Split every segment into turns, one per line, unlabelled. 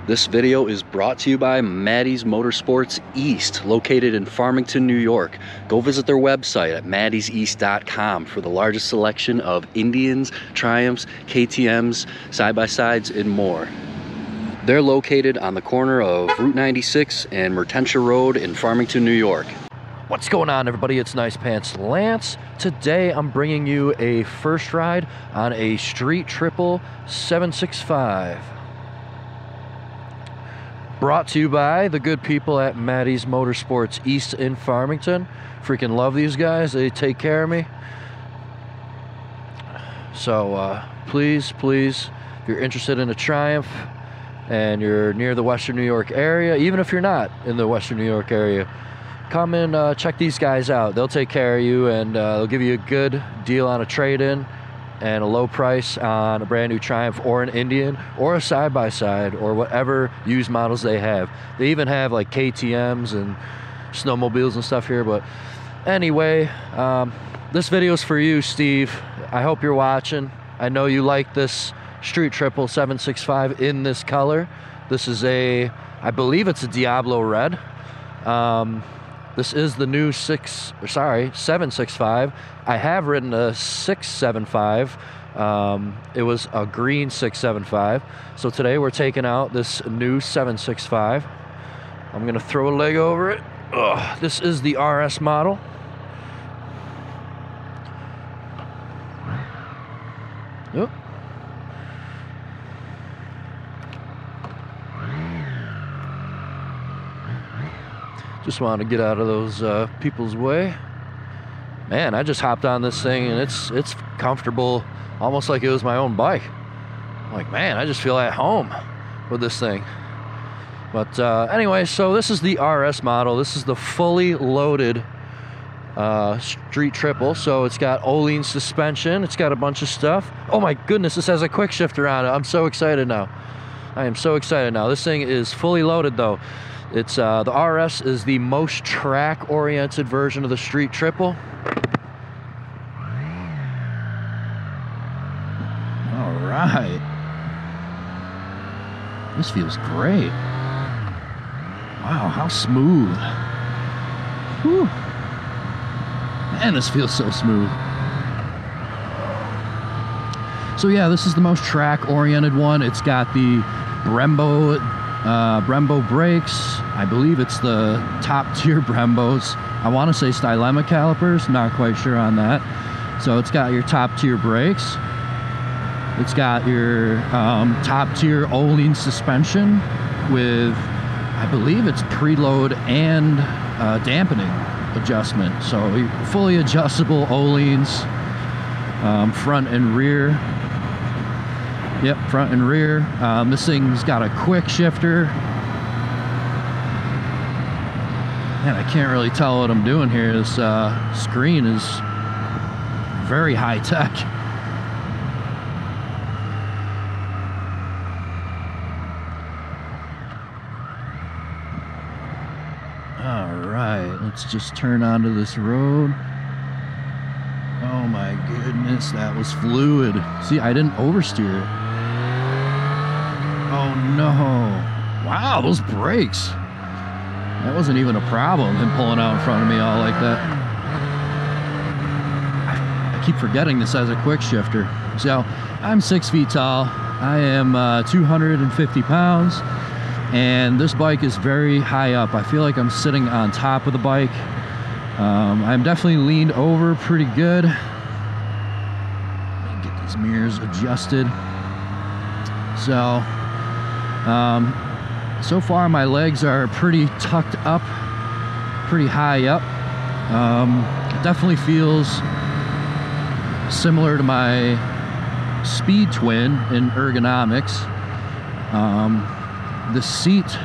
This video is brought to you by Maddie's Motorsports East, located in Farmington, New York. Go visit their website at maddieseast.com for the largest selection of Indians, Triumphs, KTMs, side-by-sides, and more. They're located on the corner of Route 96 and Mertensia Road in Farmington, New York.
What's going on, everybody? It's Nice Pants Lance. Today I'm bringing you a first ride on a Street Triple 765. Brought to you by the good people at Maddie's Motorsports East in Farmington. Freaking love these guys. They take care of me. So please, if you're interested in a Triumph and you're near the Western New York area, even if you're not in the Western New York area, come and check these guys out. They'll take care of you, and they'll give you a good deal on a trade-in and a low price on a brand new Triumph or an Indian or a side-by-side or whatever used models they have. They even have like KTMs and snowmobiles and stuff here. But anyway, this video is for you, Steve. I hope you're watching. I know you like this Street Triple 765 in this color. This is I believe it's a Diablo Red. This is the new 765. I have ridden a 675. It was a green 675. So today we're taking out this new 765. I'm gonna throw a leg over it. This is the RS model. Yep. Just want to get out of those people's way. Man, I just hopped on this thing and it's comfortable, almost like it was my own bike. I'm like, man, I just feel at home with this thing. But anyway, so this is the RS model. This is the fully loaded Street Triple. So it's got Öhlins suspension. It's got a bunch of stuff. Oh my goodness, this has a quick shifter on it. I'm so excited now. I am so excited now. This thing is fully loaded though. It's the RS is the most track-oriented version of the Street Triple. All right. This feels great. Wow, how smooth. Whew. Man, this feels so smooth. So yeah, this is the most track-oriented one. It's got the Brembo brakes. I believe it's the top tier Brembos. I want to say Stylema calipers, not quite sure on that. So it's got your top tier brakes. It's got your top tier Öhlins suspension with, I believe it's preload and dampening adjustment. So fully adjustable Öhlins, front and rear. Yep, front and rear. This thing's got a quick shifter. Man, I can't really tell what I'm doing here. This screen is very high tech. All right, let's just turn onto this road. Oh my goodness, that was fluid. See, I didn't oversteer it. Oh no. Wow, those brakes. That wasn't even a problem, him pulling out in front of me all like that. I keep forgetting this has a quick shifter. So, I'm 6 feet tall. I am 250 pounds. And this bike is very high up. I feel like I'm sitting on top of the bike. I'm definitely leaned over pretty good. Let me get these mirrors adjusted. So, so far my legs are pretty tucked up, pretty high up. It definitely feels similar to my Speed Twin in ergonomics. The seat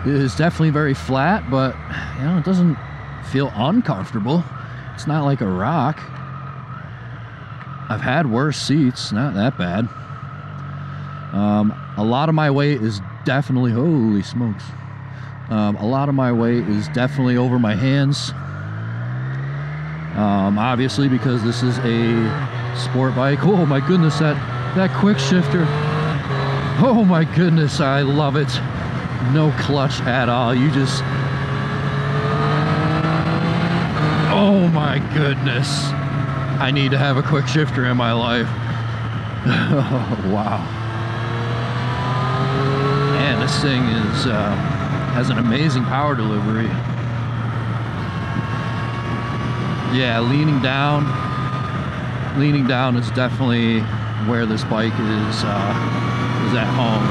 is definitely very flat, but you know, it doesn't feel uncomfortable. It's not like a rock. I've had worse seats, not that bad. A lot of my weight is definitely, holy smokes. A lot of my weight is definitely over my hands. Obviously because this is a sport bike. Oh my goodness, that quick shifter. Oh my goodness, I love it. No clutch at all. You just... Oh my goodness. I need to have a quick shifter in my life. Oh, wow. Man, this thing is has an amazing power delivery. Yeah, leaning down is definitely where this bike is at home.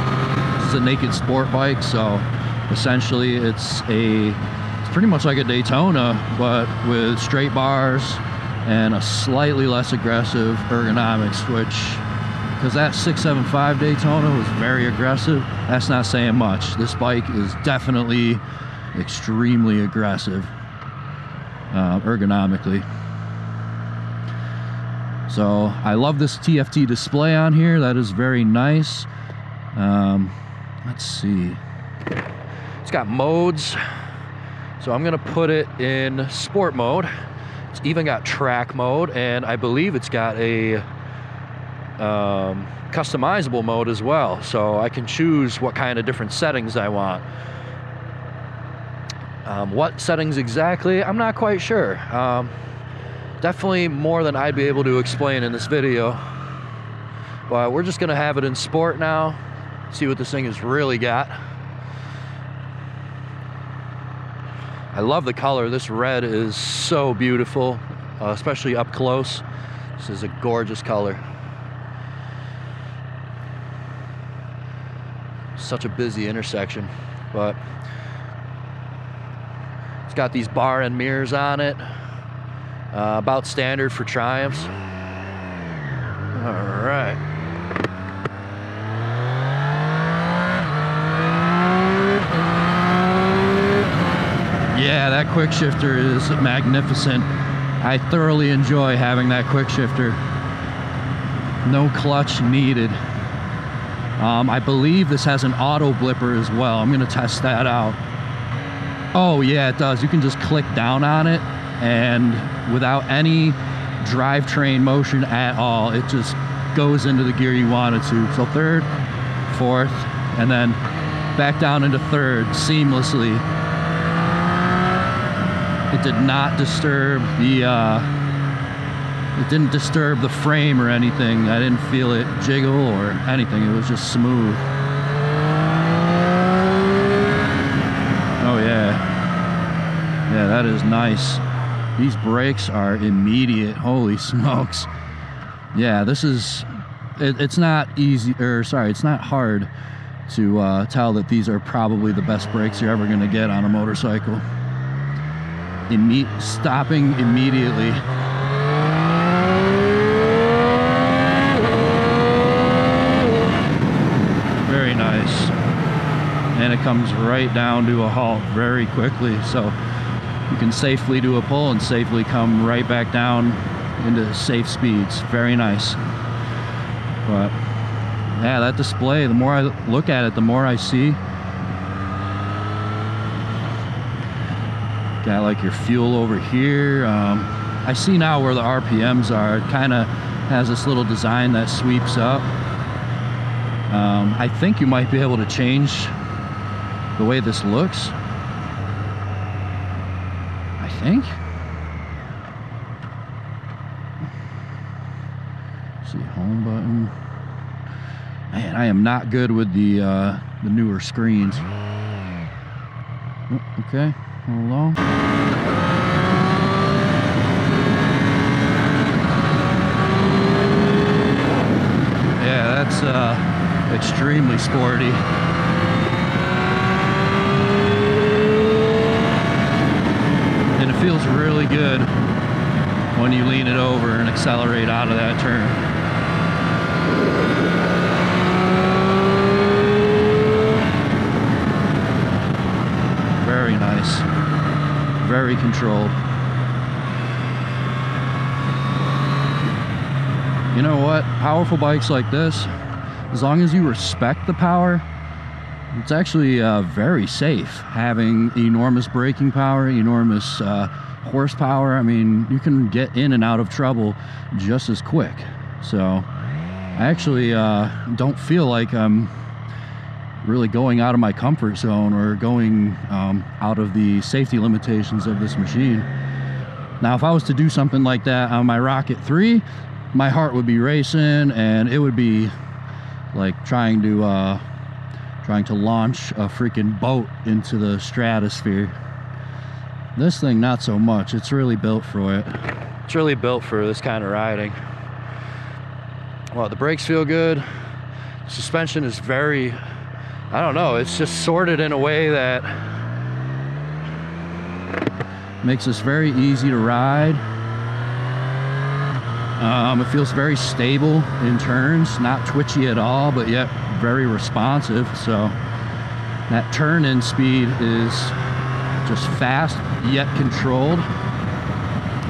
This is a naked sport bike, so essentially it's pretty much like a Daytona, but with straight bars and a slightly less aggressive ergonomics, which, because that 675 Daytona was very aggressive, that's not saying much. This bike is definitely extremely aggressive ergonomically. So I love this TFT display on here. That is very nice. Let's see. It's got modes. So I'm gonna put it in sport mode. It's even got track mode, and I believe it's got a customizable mode as well. So I can choose what kind of different settings I want. What settings exactly, I'm not quite sure. Definitely more than I'd be able to explain in this video. But we're just gonna have it in sport now, see what this thing has really got. I love the color. This red is so beautiful, especially up close. This is a gorgeous color. Such a busy intersection, but it's got these bar and mirrors on it. About standard for Triumphs. All right. Yeah, that quick shifter is magnificent. I thoroughly enjoy having that quick shifter. No clutch needed. I believe this has an auto blipper as well. I'm gonna test that out. Oh yeah, it does. You can just click down on it, and without any drivetrain motion at all, it just goes into the gear you want it to. So third, fourth, and then back down into third seamlessly. It did not disturb the it didn't disturb the frame or anything. I didn't feel it jiggle or anything. It was just smooth. Oh yeah. Yeah, that is nice. These brakes are immediate. Holy smokes. Yeah, this is, it's not easy, or sorry, it's not hard to tell that these are probably the best brakes you're ever gonna get on a motorcycle. Stopping immediately. Very nice. And it comes right down to a halt very quickly, so you can safely do a pull and safely come right back down into safe speeds. Very nice. But yeah, that display, the more I look at it, the more I see. Got like your fuel over here. I see now where the RPMs are. It kind of has this little design that sweeps up. I think you might be able to change the way this looks. I think. Let's see, home button. Man, I am not good with the newer screens. Oh, okay. Hold on. Yeah, that's extremely sporty. And it feels really good when you lean it over and accelerate out of that turn. Very nice. Very controlled. You know what? Powerful bikes like this, as long as you respect the power, it's actually very safe. Having enormous braking power, enormous horsepower. I mean, you can get in and out of trouble just as quick. So I actually don't feel like I'm
really going out of my comfort zone or going out of the safety limitations of this machine. Now, if I was to do something like that on my Rocket 3, my heart would be racing, and it would be like trying to launch a freaking boat into the stratosphere. This thing, not so much. It's really built for it.
It's really built for this kind of riding. Well, the brakes feel good. Suspension is very, I don't know, it's just sorted in a way that
makes this very easy to ride. It feels very stable in turns, not twitchy at all, but yet very responsive. So that turn-in speed is just fast yet controlled.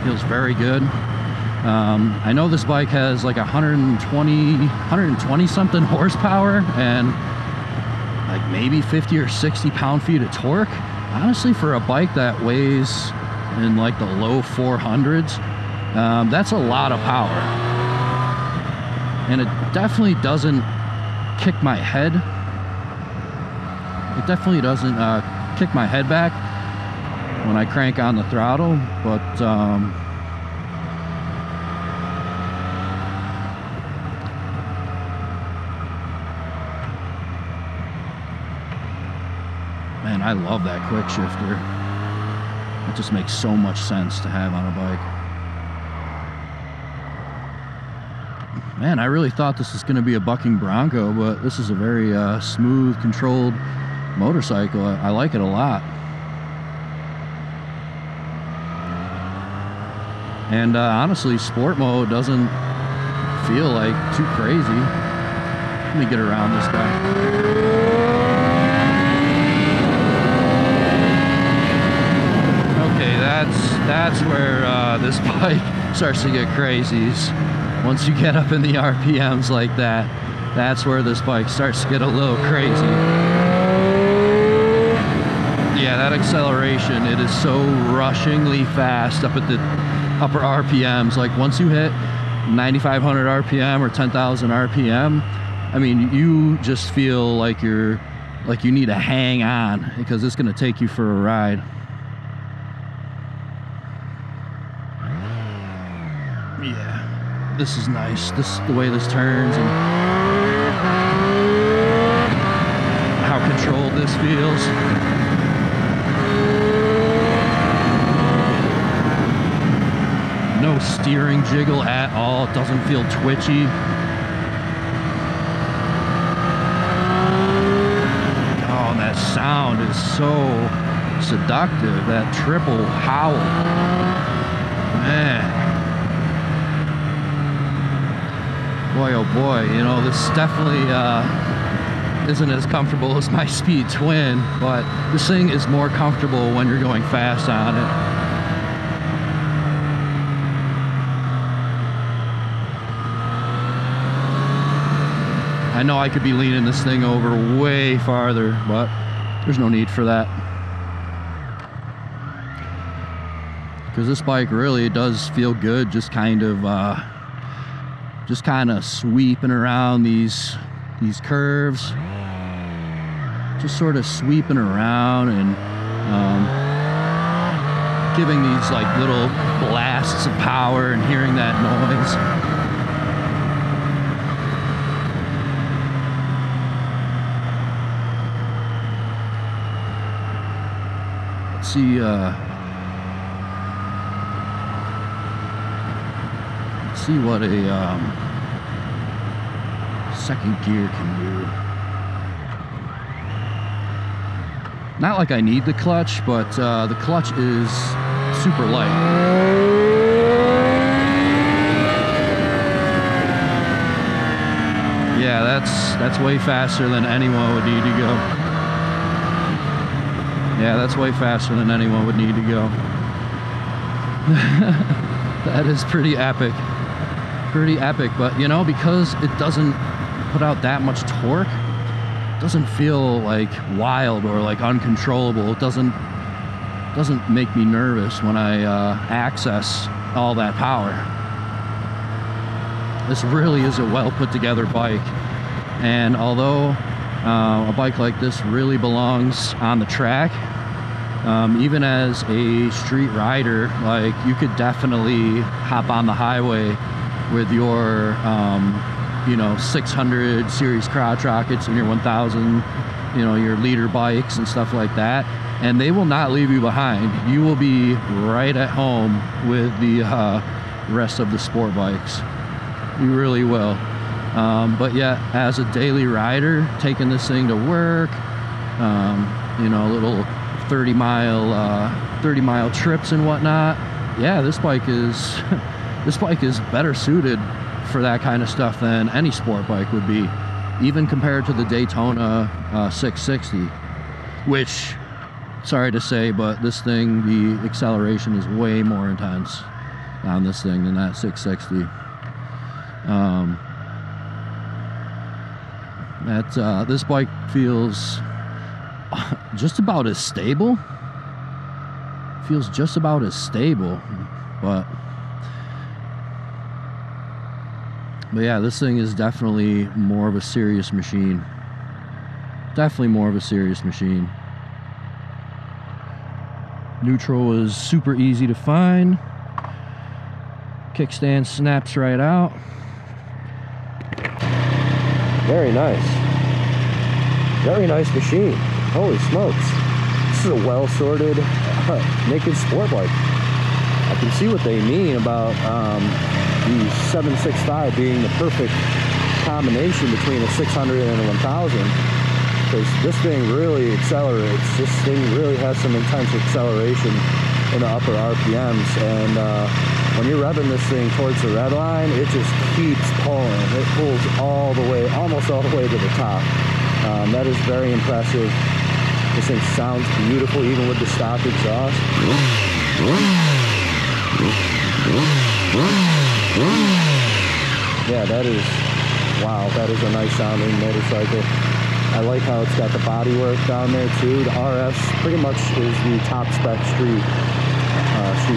Feels very good. I know this bike has like 120 something horsepower and like maybe 50 or 60 pound-feet of torque. Honestly, for a bike that weighs in like the low 400s, that's a lot of power. And it definitely doesn't kick my head. It definitely doesn't kick my head back when I crank on the throttle, but man, I love that quick shifter. It just makes so much sense to have on a bike. Man, I really thought this was going to be a bucking bronco, but this is a very smooth, controlled motorcycle. I like it a lot. And honestly, sport mode doesn't feel like too crazy. Let me get around this guy. Okay, that's where this bike starts to get crazy. Once you get up in the RPMs like that, that's where this bike starts to get a little crazy. Yeah, that acceleration, it is so rushingly fast up at the upper RPMs. Like once you hit 9,500 RPM or 10,000 RPM, I mean, you just feel like you need to hang on because it's going to take you for a ride. Yeah. This is nice. The way this turns and how controlled this feels. No steering jiggle at all. It doesn't feel twitchy. Oh, and that sound is so seductive. That triple howl. Man. Boy, oh boy, you know, this definitely isn't as comfortable as my Speed Twin, but this thing is more comfortable when you're going fast on it. I know I could be leaning this thing over way farther, but there's no need for that. Because this bike really does feel good, just kind of sweeping around these curves, just sort of sweeping around and giving these like little blasts of power and hearing that noise. Let's see, see what a second gear can do. Not like I need the clutch, but the clutch is super light. Yeah, that's way faster than anyone would need to go. Yeah, that's way faster than anyone would need to go. That is pretty epic. Pretty epic, but you know, because it doesn't put out that much torque, it doesn't feel like wild or like uncontrollable. It doesn't make me nervous when I access all that power. This really is a well put together bike, and although A bike like this really belongs on the track. Even as a street rider, like, you could definitely hop on the highway with your you know, 600 series crotch rockets and your 1000, you know, your leader bikes and stuff like that, and they will not leave you behind. You will be right at home with the rest of the sport bikes. You really will. But yeah, as a daily rider, taking this thing to work, you know, little 30-mile trips and whatnot, yeah, this bike is this bike is better suited for that kind of stuff than any sport bike would be, even compared to the Daytona 660, which, sorry to say, but this thing, the acceleration is way more intense on this thing than that 660. This bike feels just about as stable. Feels just about as stable, but yeah, this thing is definitely more of a serious machine. Definitely more of a serious machine. Neutral is super easy to find. Kickstand snaps right out.
Very nice. Very nice machine. Holy smokes. This is a well-sorted naked sport bike. I can see what they mean about the 765 being the perfect combination between a 600 and a 1000, because this thing really accelerates. This thing really has some intense acceleration in the upper RPMs, and when you're revving this thing towards the red line, it just keeps pulling. It pulls all the way, almost all the way to the top. That is very impressive. This thing sounds beautiful even with the stock exhaust. Yeah, that is, wow, that is a nice sounding motorcycle. I like how it's got the bodywork down there too. The RS pretty much is the top spec street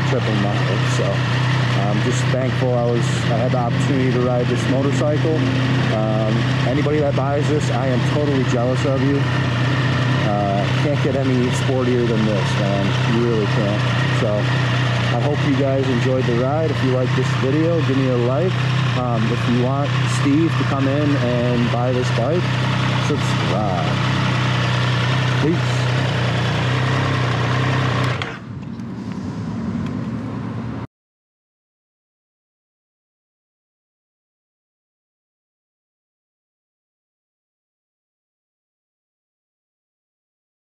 triple model. So I'm just thankful I had the opportunity to ride this motorcycle. Anybody that buys this, I am totally jealous of you. Can't get any sportier than this, man. You really can't. So I hope you guys enjoyed the ride. If you like this video, give me a like. If you want Steve to come in and buy this bike, subscribe. Peace.